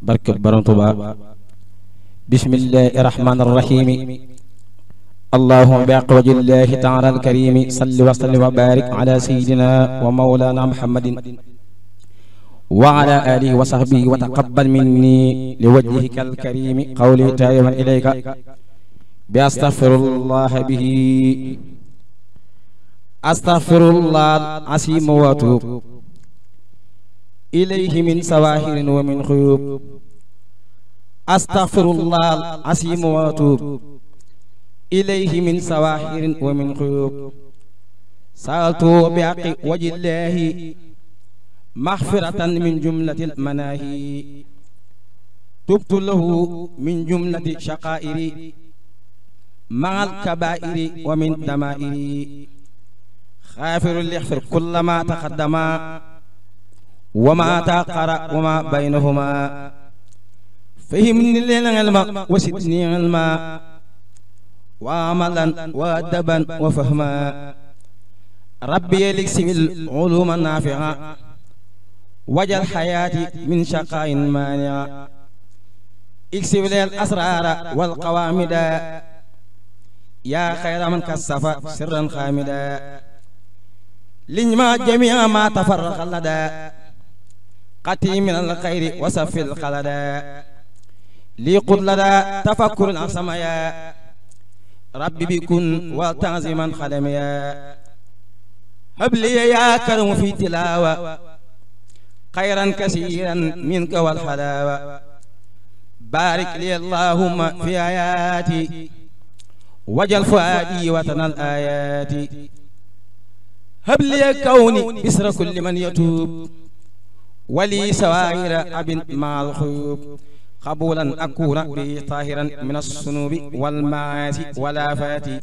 barke Borom Tuuba bismillahi rahmani rahim allahumma bi haqqi wajhillahi ta'ala al-karim salli wa sallim wa barik ala sayyidina wa mawlana muhammadin wa ala alihi wa sahbihi wa taqabbal minni li wajhika al-karim qawli tayyiban ilayka bi astaghfirullah bihi astaghfirullah al-azim wa atuub ilayhi min sawahirin wa min khuyub astaghfirullah al-azim wa atuub ilayhi min sawahirin wa min khuyub sa'altu bi haqqi wajhillahi maghfiratan min jumlatil manahi tubtu lahu min jumlati shaqairi ma'al kaba'iri wa min dama'iri khafirul lighfir kullama taqaddama wa ma taqara wa ma baynahuma fahimni al-ilma wa zidni ilma wa amalan wa adaban wa fahma rabbi yaliksil uluma nafi'a wajal hayati min shaqa'in mani'a iksib lil asrara wal qawamida ya khayra man kassafa sirran khamida liñma jami'a ma tafarraqa lada qati min al khayri wa safil khalada li qud lada tafakkurun asamaya rabbi bikun wa ta'ziman khadamiya habli ya karam fi tilawa khayran kaseeran minka wal halawa barik li allahumma fi ayati wajal fuadi wa tanal ayati habli kawni bisra kulli man yatub wali sawaira abin ma'al khuyub qabulan akuna bi tahiran min as-sunubi wal ma'asi wala fati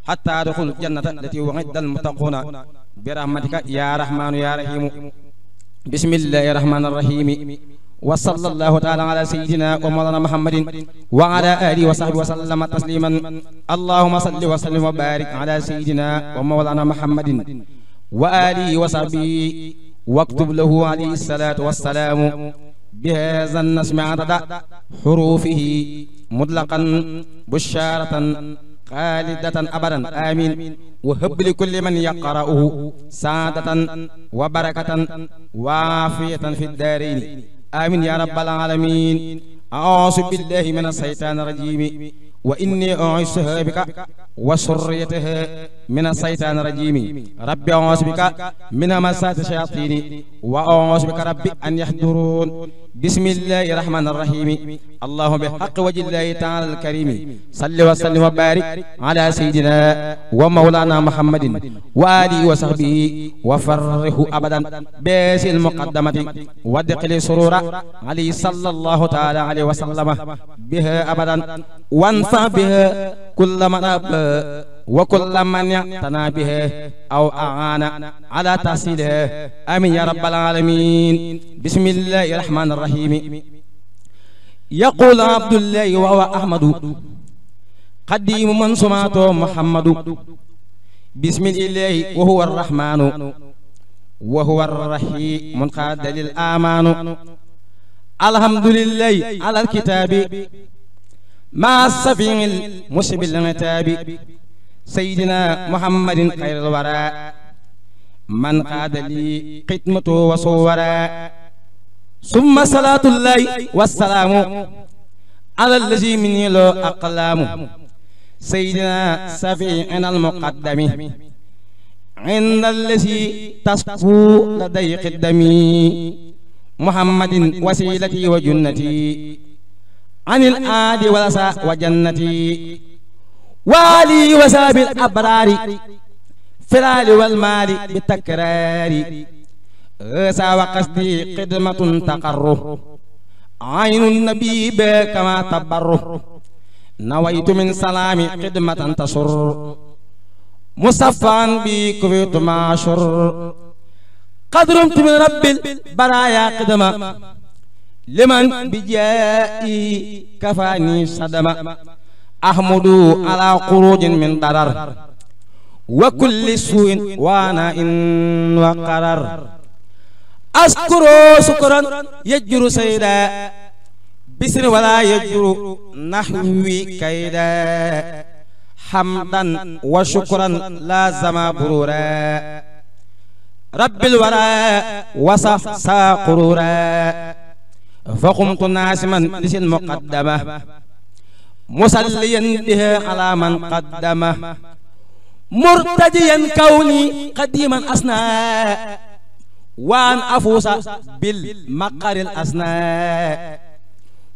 hatta adkhul jannata allati wa'ida al-muttaquna bi rahmatika ya rahmanu ya rahim bismillahir rahmanir rahim wa sallallahu ta'ala ala sayyidina wa mawlana muhammadin wa ala alihi wa sahbihi wa sallama tasliman allahumma salli wa sallim wa barik ala sayyidina wa mawlana muhammadin wa alihi wa sahbihi واكتب له عليه الصلاة والسلام بهذا النسم عدد حروفه مطلقا بشارة خالدة أبدا آمين وهب لكل من يقرأه سعادة وبركة وعافية في الدارين آمين يا رب العالمين أعوذ بالله من الشيطان الرجيم وإني أعيذها بك وسريتها من الشيطان الرجيم ربي أعوذ بك من همزات الشياطين وأعوذ بك ربي أن يحضرون بسم الله الرحمن الرحيم اللهم بحق وجه الله تعالى الكريم صل وسلم وبارك على سيدنا ومولانا محمد وآله وصحبه وفرح أبدا باسم المقدمة ودقل سرور عليه صلى الله تعالى عليه وسلم بها أبدا وانفع بها كل من أبى وكل من يعتنى بها أو أعان على تحصيلها آمين يا رب العالمين بسم الله الرحمن الرحيم يقول عبد الله وهو أحمد قديم من سمعته محمد بسم الله وهو الرحمن وهو الرحيم من قاد للآمان الحمد لله على الكتاب مع السفين المسب العتاب سيدنا محمد خير الوراء من قاد لي خدمته وصورا ثم صلاة الله والسلام على الذي مني له أقلام سيدنا سفيعنا المقدم عند الذي تصفو لدي قدمي محمد وسيلتي وجنتي عن الآد والساء وجنتي والي وساب الأبرار فلال والمال بالتكرار أسى وقصدي قدمة تقره عين النبي كما تبره نويت من سلامي قدمة تسر مصفا بي كفيت معشر قد رمت من رب البرايا قدما لمن بجائي كفاني صدما أحمد على خروج من ضرر وكل سوء وانا إن وقرر أشكر شكرا يجر سيدا بسر ولا يجر نحوي كيدا حمدا وشكرا لازم برورا رب الورى وصفصا قرورا فقمت ناسما لسن مقدمة مسليا بها على من قدمه مرتديا كوني قديما أسنى وأن أفوز بالمقر الأسنى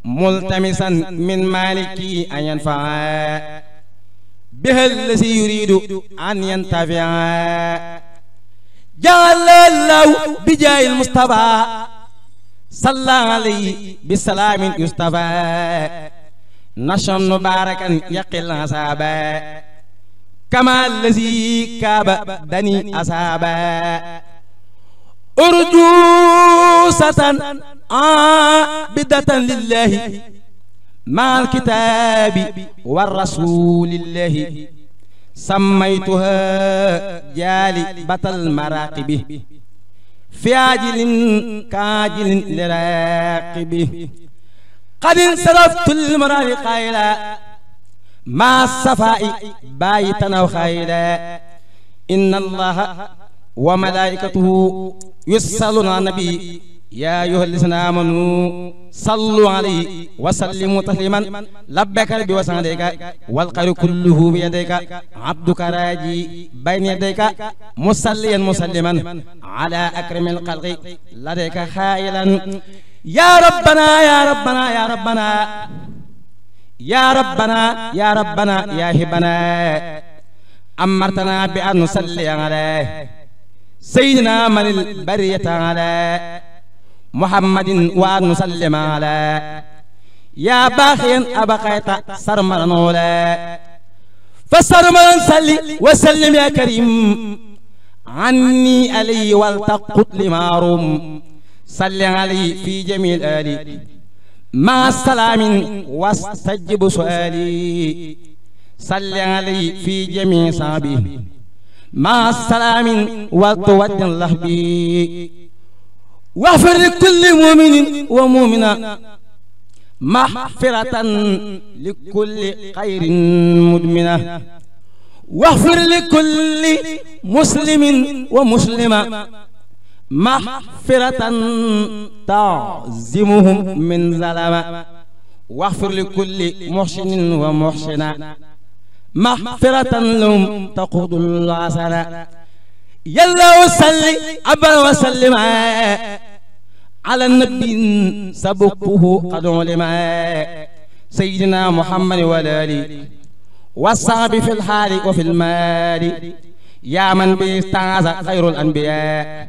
ملتمسا من مالكي أن ينفع به الذي يريد أن ينتفع جعل الله بجاه المصطفى صلى عليه بسلام يصطفى نشر مباركا يقل أصابا كما الذي كاب دني أصابا أرجوسة عابدة لله مع الكتاب والرسول الله سميتها جالبة المراقب في عاجل كاجل لراقب قد انصرفت المرار قائلا مع الصفاء بايتا وخيلا إن الله وملائكته يصلون على النبي يا أيها الذين آمنوا صلوا عليه وسلموا تسليما لبيك ربي وسعديك والخير كله بيديك عبدك راجي بين يديك مصليا مسلما على أكرم الخلق لديك خائلا يا ربنا يا ربنا يا ربنا يا ربنا يا ربنا يا هبنا أمرتنا بأن نصلي على سيدنا من البرية على محمد وأن نسلم على يا باخيا أبقيت سرمرا ولا فسرمرا صلي وسلم يا كريم عني علي والتقط لماروم صلي علي في جميع آلي مع السلام واستجب سؤالي صلي علي في جميع صحبي مع السلام وتوجه الله بي واغفر لكل مؤمن ومؤمنة مغفرة لكل خير مدمنة واغفر لكل مسلم ومسلمة مغفرة تعزمهم من ظلمة واغفر لكل محسن ومحسنة مغفرة لهم تقود الحسنة يلا وصلي أبا وسلم على النبي سبقه قد علم سيدنا محمد والآل والصحب في الحال وفي المال يا من بيستعاذ خير الأنبياء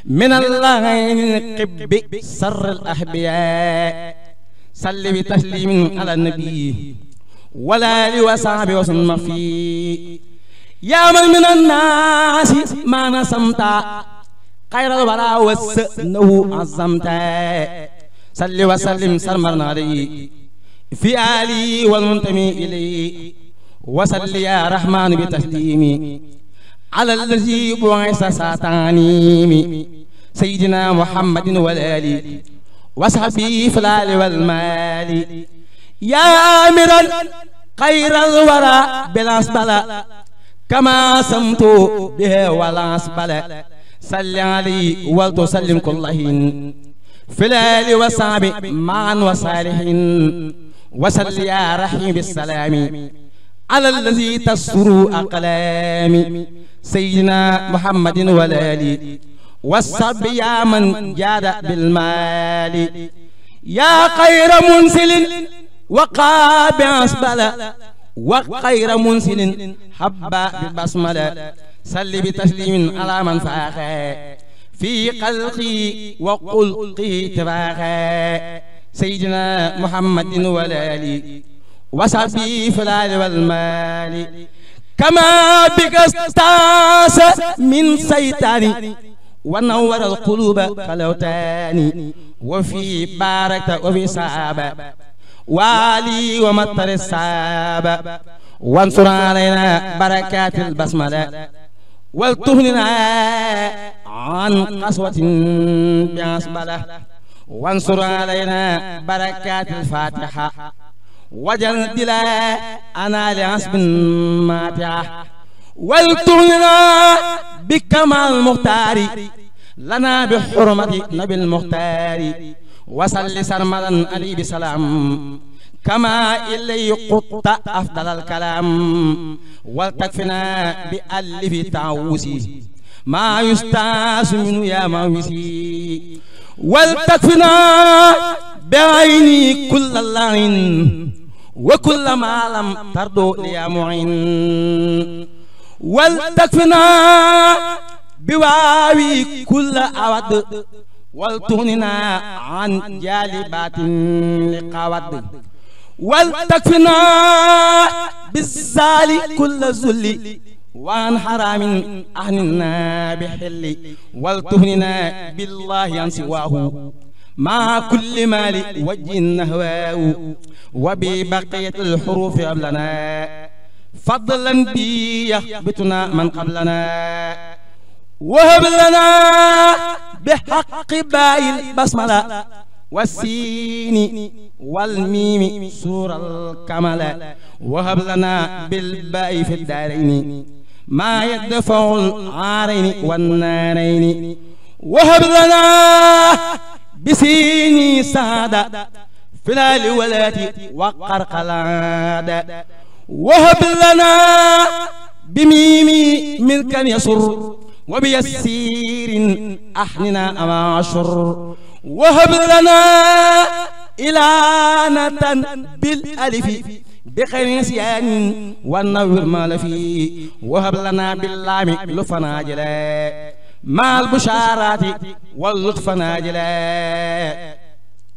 من الله قب سر الأحبياء صل بتسليم على النبي والآل وصحبه وسلم فيه يا من الناس ما نسمت خير الورى وسنه عظمت صل وسلم سرمرنا عليه في آله والمنتمي إليه وصل يا رحمن بتسليمي على الذي بعث ساتانيمي سيدنا محمد والآل وصحبه في الآل والمال يا آمرا خير الورى بالأسبلة كما سمت به ولا أسبل صل عليه وتسلم كل حين في الآل والصحب معا وصالحين وصل يا رحيم بالسلام على الذي تسر أقلامي سيدنا محمد والآل والصحب يا من جاد بالمال يا خير منزل وقاب أسبل وخير منزل حبا بالبسملة صل بتسليم على من فاخا في قلقي وقلقي تباخا سيدنا محمد والآل وصحبه في الآل والمال كما بك استعاذ من سيطاني ونور القلوب خلوتاني وفي باركت وفي صحابة والي ومطر الصحابة وانصر علينا بركات البسملة والتهننا عن قسوة بعسبلة وانصر علينا بركات الفاتحة وجل دلا أنا لعصب ماتعة والتغننا بكمال المختار لنا بحرمة نبي المختار وصل سرمدا علي بسلام كما إلي قط أفضل الكلام ولتكفنا بألف تعوسي ما يستاس منه يا موسي ولتكفنا بعيني كل اللعين وكل ما لم ترضو لي معين ولتكفنا بواوي كل أود ولتغننا عن جالبات لقاود ولتكفنا بالزال كل ذل وعن حرام أهننا بحل ولتهننا بالله عن سواه مع كل مال وجه نهواه وببقية الحروف قبلنا فضلا بي يخبتنا من قبلنا وهب لنا بحق باء البسملة والسين والميم سور الكمل وهب لنا بالباء في الدارين ما يدفع العارين والنارين وهب لنا بسيني سعادة في الولات وقرقلاد وهب لنا بميمي ملكا يسر وبيسير أحننا أماشر وهب لنا إلانة بالألف بخير نسيان والنور ما لفي وهب لنا باللام لطفنا جلا مع البشارات واللطف ناجلا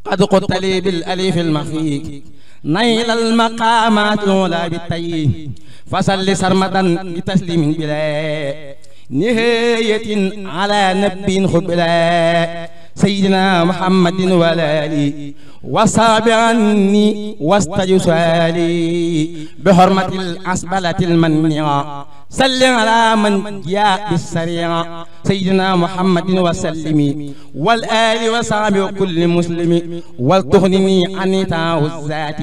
قد قلت لي بالألف المخفي نيل المقامات الأولى بالتي فصل سرمدا بتسليم بلا نهاية على نبي خبلا سيدنا محمد والآله وصاب عني واستجسالي بحرمة الأسبلة المنيعة صل على من جاء بالسريعة سيدنا محمد وسلم والآل وصحبه كل مسلم ولتغنني عن تاو الذات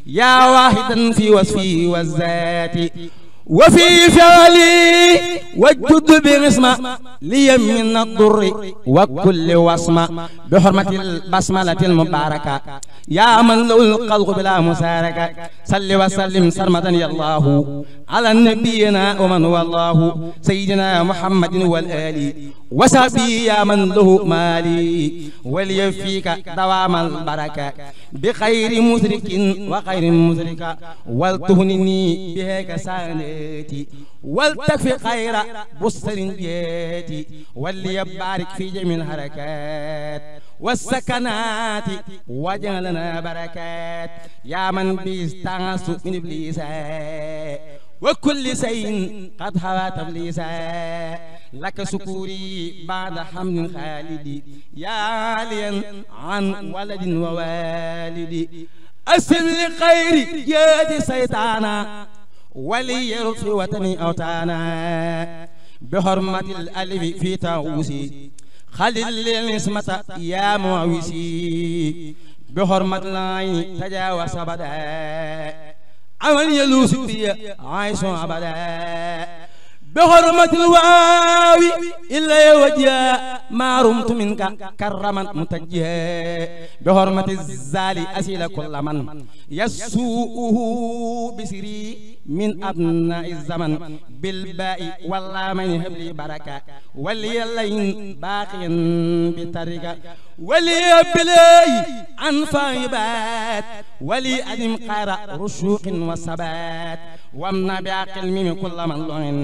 يا واحدا في وصفي والذات وفي فعلي وجد باسم لي من الضر وكل وصم بحرمة البسملة المباركة يا من له الخلق بلا مساركة صل وسلم سرمدا يا الله على نبينا ومن هو الله سيدنا محمد والآل وصحبه يا من له مالي وليفيك دوام البركة بخير مشرك وخير مشرك ولتهنني بهيك سانتي ولتكفي خير بصر جيتي وليبارك في جميع الحركات والسكنات وجعلنا بركات يا من بيستعص من إبليس وكل شيء قد هوى تبليسا لك سكوري بعد حمد خالدي يا عاليا عن ولد ووالدي أسل لخير جاد سيطانا وليرد في وطني أوتانا بحرمة الألف في تاوسي خلل النسمة يا معوسي بحرمة العين تجاوز بدا عمل يلوس بي عايش أبدا بحرمة الواو إلا وجه ما رمت منك كرما متجها بحرمة الزال أسيل كل من يسوءه بسري من أبناء الزمن بالباء والله من يهب لي بركة ولي اللين باقي بطريقة ولي بلاي عن فايبات ولي أدم قارة رشوق وثبات وامنع بعقل من كل من لعن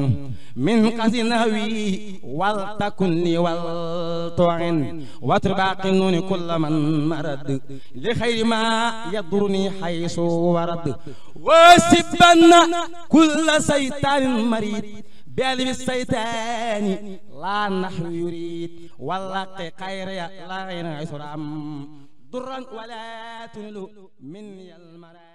من قصد نهوي ولتكن لي ولتعن واتربع قنون كل من مرد لخير ما يضرني حيث ورد وسبن كل سيطان مريد بقلب السيطان لا نحو يريد والله خير لا غير عسرام ضرا ولا تنلو مني المراد